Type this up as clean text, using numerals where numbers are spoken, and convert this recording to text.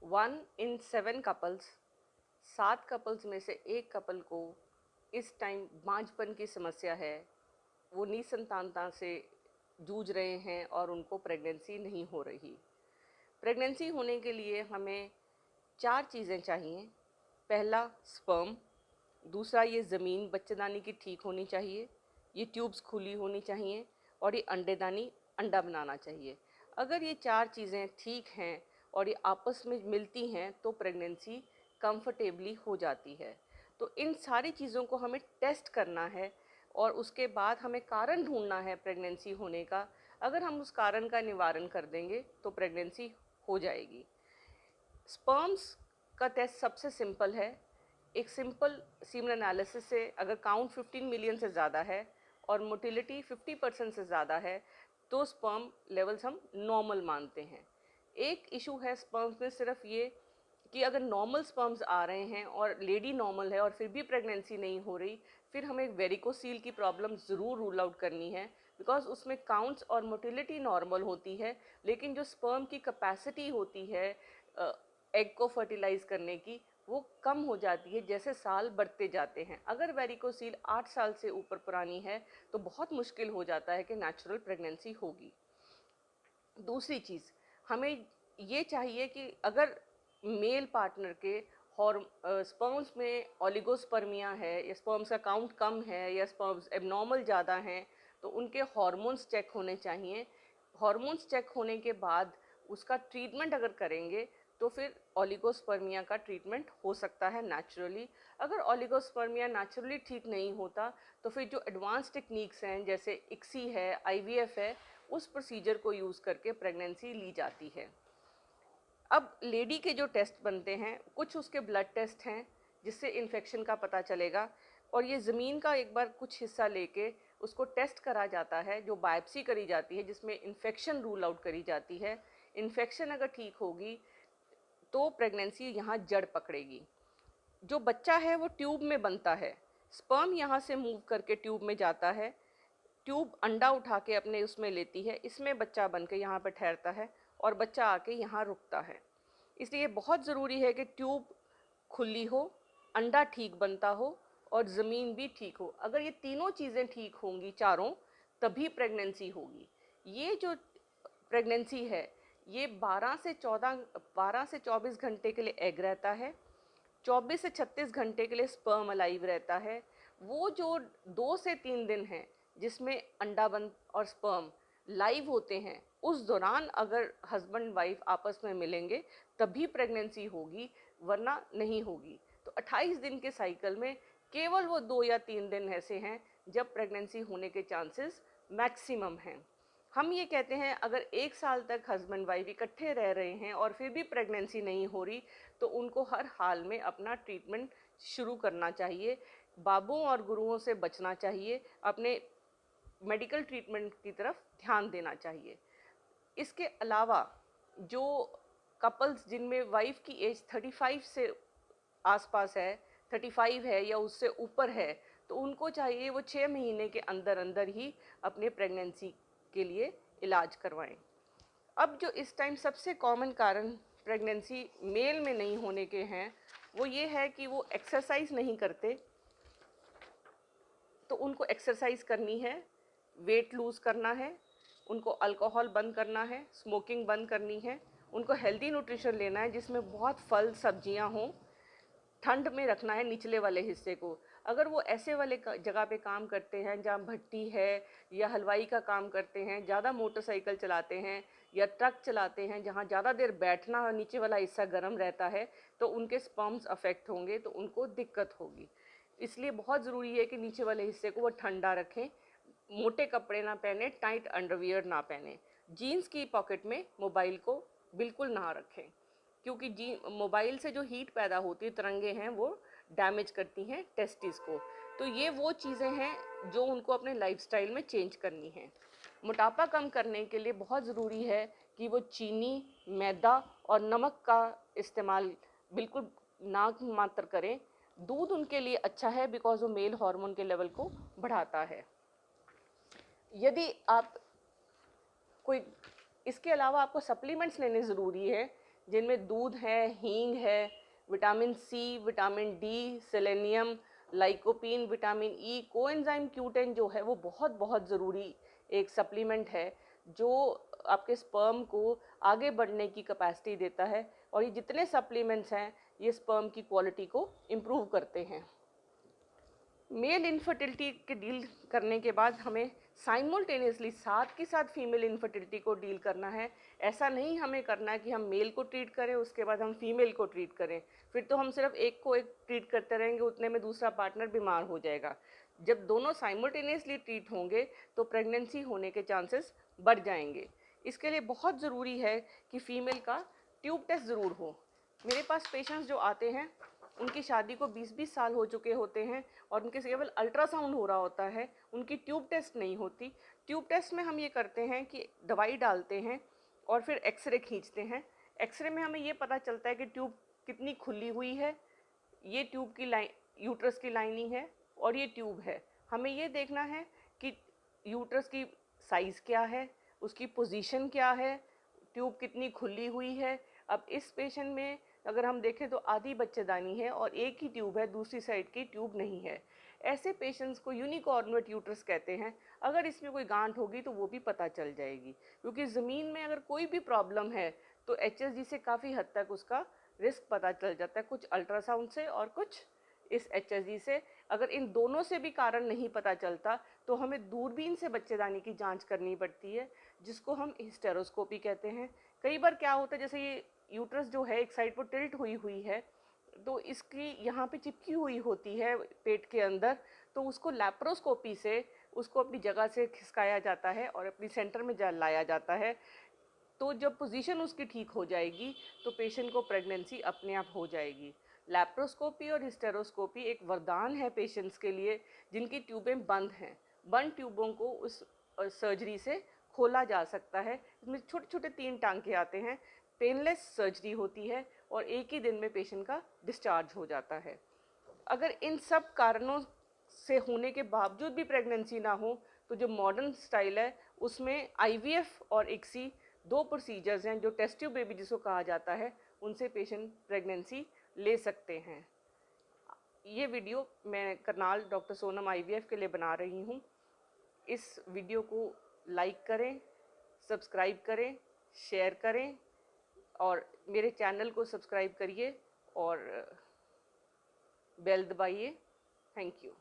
1 in 7 couples, 7 couples में से एक कपल को इस टाइम बांझपन की समस्या है, वो निसंतानता से जूझ रहे हैं और उनको प्रेगनेंसी नहीं हो रही। प्रेगनेंसी होने के लिए हमें 4 चीज़ें चाहिए। पहला स्पर्म, दूसरा ये ज़मीन बच्चेदानी की ठीक होनी चाहिए, ये ट्यूब्स खुली होनी चाहिए और ये अंडेदानी अंडा बनाना चाहिए। अगर ये 4 चीज़ें ठीक हैं और ये आपस में मिलती हैं तो प्रेगनेंसी कंफर्टेबली हो जाती है। तो इन सारी चीज़ों को हमें टेस्ट करना है और उसके बाद हमें कारण ढूंढना है प्रेगनेंसी होने का। अगर हम उस कारण का निवारण कर देंगे तो प्रेगनेंसी हो जाएगी। स्पर्म्स का टेस्ट सबसे सिंपल है। एक सिंपल सीमन एनालिसिस से अगर काउंट 15 मिलियन से ज़्यादा है और मोटिलिटी 50% से ज़्यादा है तो स्पर्म लेवल्स हम नॉर्मल मानते हैं। एक इशू है स्पर्म्स में सिर्फ ये कि अगर नॉर्मल स्पर्म्स आ रहे हैं और लेडी नॉर्मल है और फिर भी प्रेगनेंसी नहीं हो रही, फिर हमें वेरिकोसील की प्रॉब्लम ज़रूर रूल आउट करनी है, बिकॉज उसमें काउंट्स और मोटिलिटी नॉर्मल होती है, लेकिन जो स्पर्म की कैपेसिटी होती है एग को फर्टिलाइज करने की, वो कम हो जाती है जैसे साल बढ़ते जाते हैं। अगर वेरिकोसील 8 साल से ऊपर पुरानी है तो बहुत मुश्किल हो जाता है कि नेचुरल प्रेगनेंसी होगी। दूसरी चीज़, हमें ये चाहिए कि अगर मेल पार्टनर के स्पर्म्स में ओलिगोस्पर्मिया है या स्पर्म्स का काउंट कम है या स्पर्म्स एबनॉर्मल ज़्यादा हैं तो उनके हार्मोन्स चेक होने चाहिए। हार्मोन्स चेक होने के बाद उसका ट्रीटमेंट अगर करेंगे तो फिर ओलिगोस्पर्मिया का ट्रीटमेंट हो सकता है नेचुरली। अगर ओलिगोस्पर्मिया नेचुरली ठीक नहीं होता तो फिर जो एडवांस टेक्निक्स हैं जैसे इक्सी है, आईवीएफ है, उस प्रोसीजर को यूज़ करके प्रेगनेंसी ली जाती है। अब लेडी के जो टेस्ट बनते हैं, कुछ उसके ब्लड टेस्ट हैं जिससे इन्फेक्शन का पता चलेगा, और ये ज़मीन का एक बार कुछ हिस्सा लेके उसको टेस्ट करा जाता है, जो बायोप्सी करी जाती है जिसमें इन्फेक्शन रूल आउट करी जाती है। इन्फेक्शन अगर ठीक होगी तो प्रेगनेंसी यहाँ जड़ पकड़ेगी। जो बच्चा है वो ट्यूब में बनता है, स्पर्म यहाँ से मूव करके ट्यूब में जाता है, ट्यूब अंडा उठा के अपने उसमें लेती है, इसमें बच्चा बन के यहाँ पर ठहरता है और बच्चा आके यहाँ रुकता है। इसलिए बहुत ज़रूरी है कि ट्यूब खुली हो, अंडा ठीक बनता हो और ज़मीन भी ठीक हो। अगर ये तीनों चीज़ें ठीक होंगी चारों, तभी प्रेगनेंसी होगी। ये जो प्रेगनेंसी है ये 12 से 24 घंटे के लिए एग रहता है, 24 से 36 घंटे के लिए स्पर्म अलाइव रहता है। वो जो 2 से 3 दिन हैं जिसमें अंडा बन और स्पर्म लाइव होते हैं, उस दौरान अगर हस्बैंड वाइफ आपस में मिलेंगे तभी प्रेगनेंसी होगी, वरना नहीं होगी। तो 28 दिन के साइकिल में केवल वो 2 या 3 दिन ऐसे हैं जब प्रेगनेंसी होने के चांसेस मैक्सिमम हैं। हम ये कहते हैं अगर 1 साल तक हस्बैंड वाइफ इकट्ठे रह रहे हैं और फिर भी प्रेगनेंसी नहीं हो रही तो उनको हर हाल में अपना ट्रीटमेंट शुरू करना चाहिए, बाबों और गुरुओं से बचना चाहिए, अपने मेडिकल ट्रीटमेंट की तरफ ध्यान देना चाहिए। इसके अलावा जो कपल्स जिनमें वाइफ की एज 35 से आसपास है, 35 है या उससे ऊपर है, तो उनको चाहिए वो 6 महीने के अंदर अंदर ही अपने प्रेगनेंसी के लिए इलाज करवाएं। अब जो इस टाइम सबसे कॉमन कारण प्रेगनेंसी मेल में नहीं होने के हैं वो ये है कि वो एक्सरसाइज नहीं करते। तो उनको एक्सरसाइज करनी है, वेट लूज़ करना है, उनको अल्कोहल बंद करना है, स्मोकिंग बंद करनी है, उनको हेल्दी न्यूट्रिशन लेना है जिसमें बहुत फल सब्जियां हों, ठंड में रखना है निचले वाले हिस्से को। अगर वो ऐसे वाले जगह पे काम करते हैं जहाँ भट्टी है या हलवाई का काम करते हैं, ज़्यादा मोटरसाइकिल चलाते हैं या ट्रक चलाते हैं जहाँ ज़्यादा देर बैठना, नीचे वाला हिस्सा गर्म रहता है, तो उनके स्पर्म्स अफेक्ट होंगे, तो उनको दिक्कत होगी। इसलिए बहुत ज़रूरी है कि नीचे वाले हिस्से को वो ठंडा रखें, मोटे कपड़े ना पहने, टाइट अंडरवियर ना पहने, जीन्स की पॉकेट में मोबाइल को बिल्कुल ना रखें, क्योंकि मोबाइल से जो हीट पैदा होती है, तरंगे हैं, वो डैमेज करती हैं टेस्टिस को। तो ये वो चीज़ें हैं जो उनको अपने लाइफस्टाइल में चेंज करनी है। मोटापा कम करने के लिए बहुत ज़रूरी है कि वो चीनी, मैदा और नमक का इस्तेमाल बिल्कुल ना मात्र करें। दूध उनके लिए अच्छा है बिकॉज वो मेल हार्मोन के लेवल को बढ़ाता है। यदि आप कोई इसके अलावा आपको सप्लीमेंट्स लेने ज़रूरी है, जिनमें दूध है, हींग है, vitamin C, vitamin D, selenium, lycopene, vitamin E, coenzyme Q10 जो है वो बहुत बहुत ज़रूरी एक सप्लीमेंट है जो आपके स्पर्म को आगे बढ़ने की कैपेसिटी देता है। और ये जितने सप्लीमेंट्स हैं ये स्पर्म की क्वालिटी को इम्प्रूव करते हैं। मेल इनफर्टिलिटी के डील करने के बाद हमें साइमल्टेनियसली साथ के साथ फीमेल इनफर्टिलिटी को डील करना है। ऐसा नहीं हमें करना है कि हम मेल को ट्रीट करें उसके बाद हम फीमेल को ट्रीट करें, फिर तो हम सिर्फ एक को एक ट्रीट करते रहेंगे, उतने में दूसरा पार्टनर बीमार हो जाएगा। जब दोनों साइमल्टेनियसली ट्रीट होंगे तो प्रेगनेंसी होने के चांसेस बढ़ जाएंगे। इसके लिए बहुत ज़रूरी है कि फ़ीमेल का ट्यूब टेस्ट ज़रूर हो। मेरे पास पेशेंट्स जो आते हैं उनकी शादी को 20-20 साल हो चुके होते हैं और उनके केवल अल्ट्रासाउंड हो रहा होता है, उनकी ट्यूब टेस्ट नहीं होती। ट्यूब टेस्ट में हम ये करते हैं कि दवाई डालते हैं और फिर एक्सरे खींचते हैं। एक्सरे में हमें ये पता चलता है कि ट्यूब कितनी खुली हुई है, ये ट्यूब की यूट्रस की लाइनिंग है और ये ट्यूब है। हमें ये देखना है कि यूट्रस की साइज़ क्या है, उसकी पोजीशन क्या है, ट्यूब कितनी खुली हुई है। अब इस पेशेंट में अगर हम देखें तो आधी बच्चेदानी है और एक ही ट्यूब है, दूसरी साइड की ट्यूब नहीं है। ऐसे पेशेंट्स को यूनिकॉर्नुएट यूट्रस कहते हैं। अगर इसमें कोई गांठ होगी तो वो भी पता चल जाएगी, क्योंकि ज़मीन में अगर कोई भी प्रॉब्लम है तो HSG से काफ़ी हद तक उसका रिस्क पता चल जाता है, कुछ अल्ट्रासाउंड से और कुछ इस HSG से। अगर इन दोनों से भी कारण नहीं पता चलता तो हमें दूरबीन से बच्चेदानी की जांच करनी पड़ती है, जिसको हम हिस्टेरोस्कोपी कहते हैं। कई बार क्या होता है, जैसे ये यूट्रस जो है एक साइड पर टिल्ट हुई हुई है तो इसकी यहाँ पे चिपकी हुई होती है पेट के अंदर, तो उसको लैप्रोस्कोपी से उसको अपनी जगह से खिसकाया जाता है और अपनी सेंटर में लाया जाता है। तो जब पोजीशन उसकी ठीक हो जाएगी तो पेशेंट को प्रेगनेंसी अपने आप हो जाएगी। लैप्रोस्कोपी और हिस्टेरोस्कोपी एक वरदान है पेशेंट्स के लिए जिनकी ट्यूबें बंद हैं। बंद ट्यूबों को उस सर्जरी से खोला जा सकता है। इसमें छोटे छोटे 3 टांके आते हैं, पेनलेस सर्जरी होती है और एक ही दिन में पेशेंट का डिस्चार्ज हो जाता है। अगर इन सब कारणों से होने के बावजूद भी प्रेगनेंसी ना हो तो जो मॉडर्न स्टाइल है उसमें IVF और ICSI 2 प्रोसीजर्स हैं जो टेस्ट ट्यूब बेबी जिसको कहा जाता है, उनसे पेशेंट प्रेगनेंसी ले सकते हैं। ये वीडियो मैं करनाल डॉक्टर सोनम IVF के लिए बना रही हूँ। इस वीडियो को लाइक करें, सब्सक्राइब करें, शेयर करें और मेरे चैनल को सब्सक्राइब करिए और बेल दबाइए। Thank you.